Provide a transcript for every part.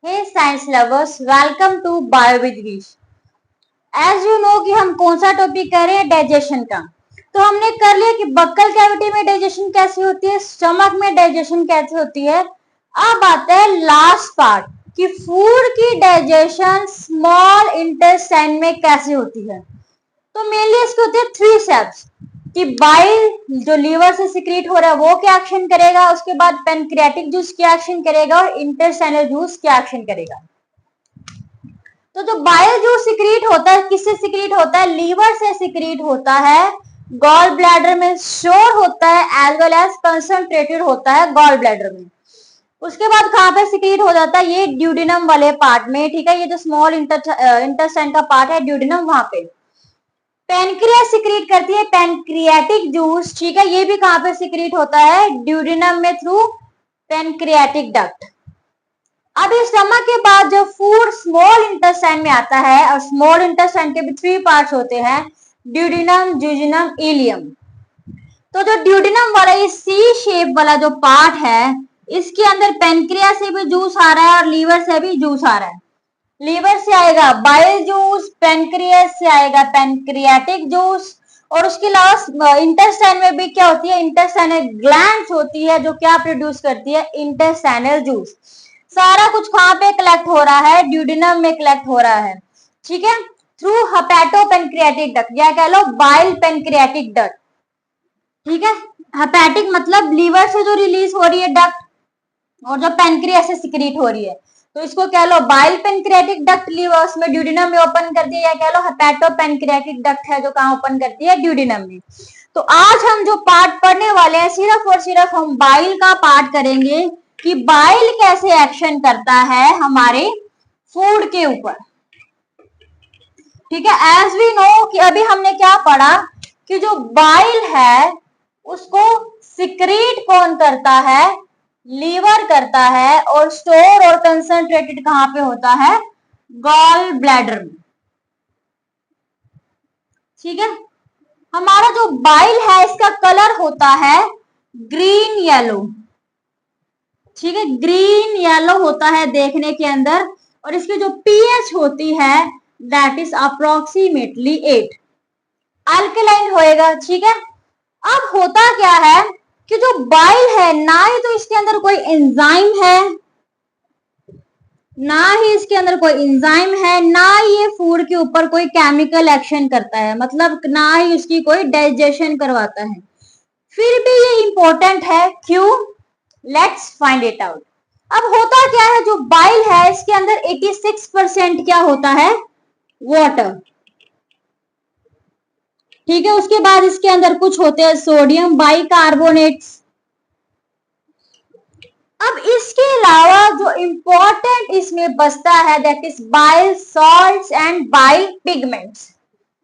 Hey science lovers, welcome to bio with Vish. As you know कि हम कौन सा टॉपिक कर रहे हैं, डाइजेशन का। तो हमने कर लिया कि बक्कल कैविटी में डाइजेशन कैसे होती है, स्टमक में डाइजेशन कैसे होती है। अब आता है लास्ट पार्ट कि फूड की डाइजेशन स्मॉल इंटेस्टाइन में कैसे होती है। तो मेनली इसके होते हैं 3 स्टेप्स कि बाइल जो लीवर से सिक्रीट हो रहा है वो क्या एक्शन करेगा, उसके बाद पेनक्रियाटिक जूस क्या एक्शन करेगा और इंटेस्टाइनल जूस क्या एक्शन करेगा। तो जो बाइल जूस सिक्रीट होता है किससे सिक्रीट होता है, लीवर से सिक्रीट होता है, गॉल ब्लैडर में स्टोर होता है एज वेल एज कंसंट्रेटेड होता है गॉल ब्लैडर में। उसके बाद कहां पे सिक्रीट हो जाता है, ये ड्यूडिनम वाले पार्ट में। ठीक है, ये जो स्मॉल इंटेस्टाइन का पार्ट है ड्यूडिनम, वहां पे पेनक्रियास सिक्रीट करती है पेनक्रियाटिक जूस। ठीक है, ये भी कहां पे सिक्रीट होता है, ड्यूडिनम में थ्रू पेनक्रियाटिक डक्ट। अब इस स्टमक के बाद जब फूड स्मॉल इंटेस्टाइन में आता है, और स्मॉल इंटेस्टाइन के भी 3 पार्ट्स होते हैं, ड्यूडिनम, जुजिनम, इलियम। तो जो ड्यूडिनम वाला ये सी शेप वाला जो पार्ट है, इसके अंदर पेनक्रिया से भी जूस आ रहा है और लीवर से भी जूस आ रहा है। लीवर से आएगा बाइल जूस, पेनक्रियास से आएगा पेनक्रियाटिक जूस, और उसके अलावा इंटेस्टाइन में भी क्या होती है, इंटेस्टाइनल ग्लैंड्स होती है जो क्या प्रोड्यूस करती है, इंटेस्टाइनल जूस। सारा कुछ कहां पे कलेक्ट हो रहा है, ड्यूडिनम में कलेक्ट हो रहा है। ठीक है, थ्रू हेपेटो पेनक्रियाटिक डक्ट या कह लो बाइल पेनक्रियाटिक डक्ट। ठीक है, हेपेटिक मतलब लीवर से जो रिलीज हो रही है डक्ट, और जो पेनक्रियास से सिक्रीट हो रही है, तो इसको कह लो बाइल पेनक्रियाटिक डक्ट लीवर उसमें ड्यूडिनम में ओपन करती है, या कह लो हेपेटो पेनक्रियाटिक डक्ट है जो कहां ओपन करती है, ड्यूडिनम में। तो आज हम जो पार्ट पढ़ने वाले हैं सिर्फ और सिर्फ हम बाइल का पार्ट करेंगे कि बाइल कैसे एक्शन करता है हमारे फूड के ऊपर। ठीक है, एज वी नो कि अभी हमने क्या पढ़ा कि जो बाइल है उसको सिक्रीट कौन करता है, लीवर करता है, और स्टोर और कंसंट्रेटेड कहां पे होता है, गॉल ब्लैडर में। ठीक है, हमारा जो बाइल है इसका कलर होता है ग्रीन येलो। ठीक है, ग्रीन येलो होता है देखने के अंदर, और इसकी जो पीएच होती है दैट इज अप्रोक्सीमेटली 8, अल्कलाइन होएगा। ठीक है, अब होता क्या है कि जो बाइल है ना ही तो इसके अंदर कोई एंजाइम है, ना ही इसके अंदर कोई एंजाइम है, ना ही ये फूड के ऊपर कोई केमिकल एक्शन करता है, मतलब ना ही उसकी कोई डाइजेशन करवाता है। फिर भी ये इंपॉर्टेंट है, क्यों, लेट्स फाइंड इट आउट। अब होता क्या है, जो बाइल है इसके अंदर 86% क्या होता है, वाटर। ठीक है, उसके बाद इसके अंदर कुछ होते हैं सोडियम बाइकार्बोनेट्स। अब इसके अलावा जो इंपॉर्टेंट इसमें बचता है that is bile salts and bile pigments.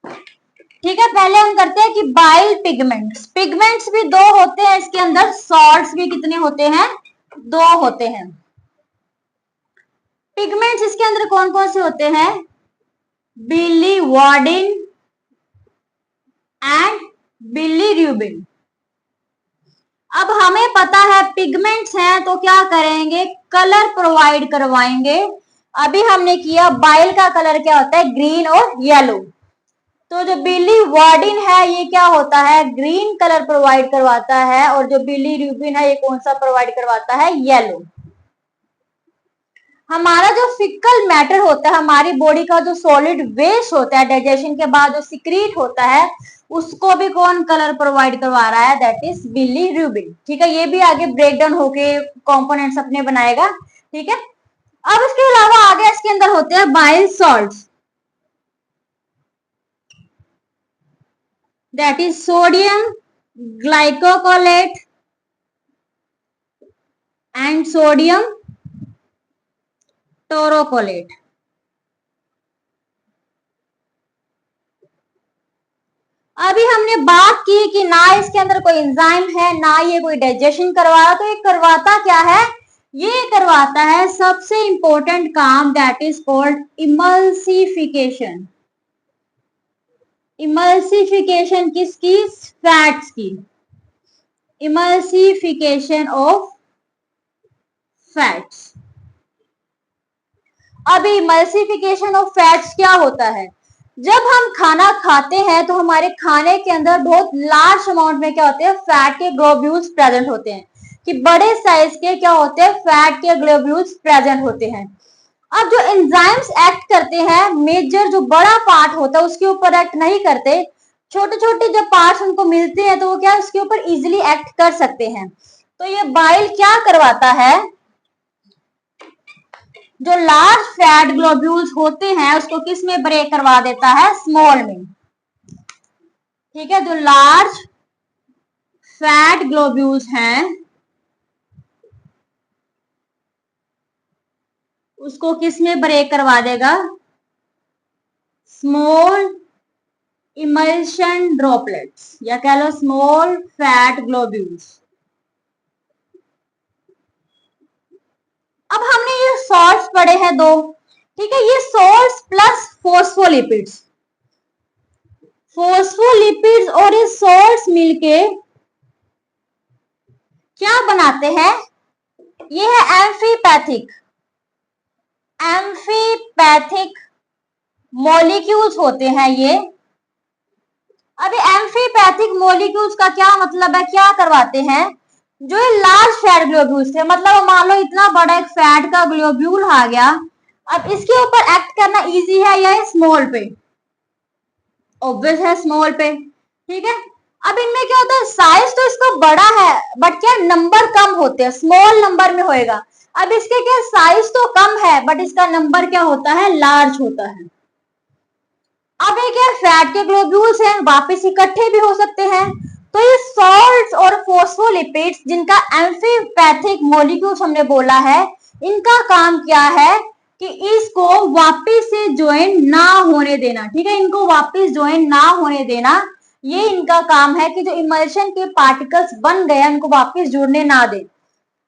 ठीक है, पहले हम करते हैं कि बाइल पिगमेंट्स। पिगमेंट्स भी 2 होते हैं इसके अंदर, सॉल्ट्स भी कितने होते हैं, 2 होते हैं। पिगमेंट्स इसके अंदर कौन कौन से होते हैं, बिलीवार्डिन एंड बिलीरुबिन। अब हमें पता है पिगमेंट्स हैं तो क्या करेंगे, कलर प्रोवाइड करवाएंगे। अभी हमने किया, बाइल का कलर क्या होता है, ग्रीन और येलो। तो जो बिलीवार्डिन है ये क्या होता है, ग्रीन कलर प्रोवाइड करवाता है, और जो बिलीरुबिन है ये कौन सा प्रोवाइड करवाता है, येलो। हमारा जो फिकल मैटर होता है, हमारी बॉडी का जो सॉलिड वेस्ट होता है डाइजेशन के बाद जो सिक्रीट होता है, उसको भी कौन कलर प्रोवाइड करवा रहा है, दैट इज बिलीरुबिन। ठीक है, ये भी आगे ब्रेक डाउन होके कंपोनेंट्स अपने बनाएगा। ठीक है, अब इसके अलावा आगे इसके अंदर होते हैं bile salts, that is sodium ग्लाइकोकोलेट and sodium taurocholate. अभी हमने बात की कि ना इसके अंदर कोई एंजाइम है, ना ये कोई डाइजेशन करवा रहा, तो ये करवाता क्या है, ये करवाता है सबसे इंपॉर्टेंट काम that is called emulsification. Emulsification किसकी, फैट्स की, इमल्सिफिकेशन ऑफ फैट्स। अब इमल्सिफिकेशन ऑफ फैट्स क्या होता है? जब हम खाना खाते हैं तो हमारे खाने के अंदर बहुत लार्ज अमाउंट में क्या होते हैं, फैट के ग्लोब्यूल्स प्रेजेंट होते हैं, कि बड़े साइज के क्या होते हैं, फैट के ग्लोब्यूल्स प्रेजेंट होते हैं। अब जो एंजाइम्स एक्ट करते हैं, मेजर जो बड़ा पार्ट होता है उसके ऊपर एक्ट नहीं करते, छोटे छोटे जब पार्ट्स उनको मिलते हैं तो वो क्या उसके ऊपर इजिली एक्ट कर सकते हैं। तो ये बाइल क्या करवाता है, जो लार्ज फैट ग्लोब्यूल्स होते हैं उसको किस में ब्रेक करवा देता है, स्मॉल में। ठीक है, जो लार्ज फैट ग्लोब्यूल्स हैं उसको किस में ब्रेक करवा देगा, स्मॉल इमल्शन ड्रॉपलेट्स, या कह लो स्मॉल फैट ग्लोब्यूल्स। अब हमने ये सॉल्ट्स पढ़े हैं दो, ठीक है, ये सॉल्ट्स प्लस फोस्फोलिपिड्स, फोस्फोलिपिड्स और ये सॉल्ट्स मिलके क्या बनाते हैं, ये है एम्फीपैथिक, एम्फीपैथिक मॉलिक्यूल्स होते हैं ये। अभी एम्फीपैथिक मॉलिक्यूल्स का क्या मतलब है, क्या करवाते हैं, जो ये लार्ज फैट ग्लोब्यूल्स थे, मतलब मान लो इतना बड़ा एक फैट का ग्लोब्यूल आ गया, अब इसके ऊपर एक्ट करना इजी है या स्मॉल पे, ऑब्वियस है स्मॉल पे, ठीक है। अब इनमें क्या होता है, साइज तो इसका बड़ा है बट क्या नंबर कम होते हैं, स्मॉल नंबर में होएगा। अब इसके क्या साइज तो कम है बट इसका नंबर क्या होता है, लार्ज होता है। अब ये क्या फैट के ग्लोब्यूल्स हैं, वापस इकट्ठे भी हो सकते हैं। तो ये सॉल्ट्स और फोस्फोलिपिड्स जिनका एम्फीपैथिक मॉलिक्यूल्स हमने बोला है, इनका काम क्या है कि इसको वापस से ज्वाइन ना होने देना, ठीक है, इनको वापस ज्वाइन ना होने देना, ये इनका काम है कि जो इमल्शन के पार्टिकल्स बन गए उनको वापस जुड़ने ना दे।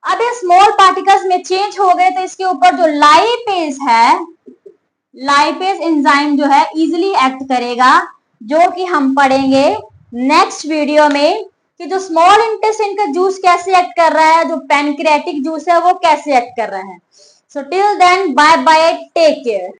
अब ये स्मॉल पार्टिकल्स में चेंज हो गए तो इसके ऊपर जो लाइपेज है, लाइपेज एंजाइम जो है इजिली एक्ट करेगा, जो कि हम पढ़ेंगे नेक्स्ट वीडियो में, कि जो स्मॉल इंटेस्टाइन का जूस कैसे एक्ट कर रहा है, जो पैनक्रियाटिक जूस है वो कैसे एक्ट कर रहा है। So till then bye bye, take care.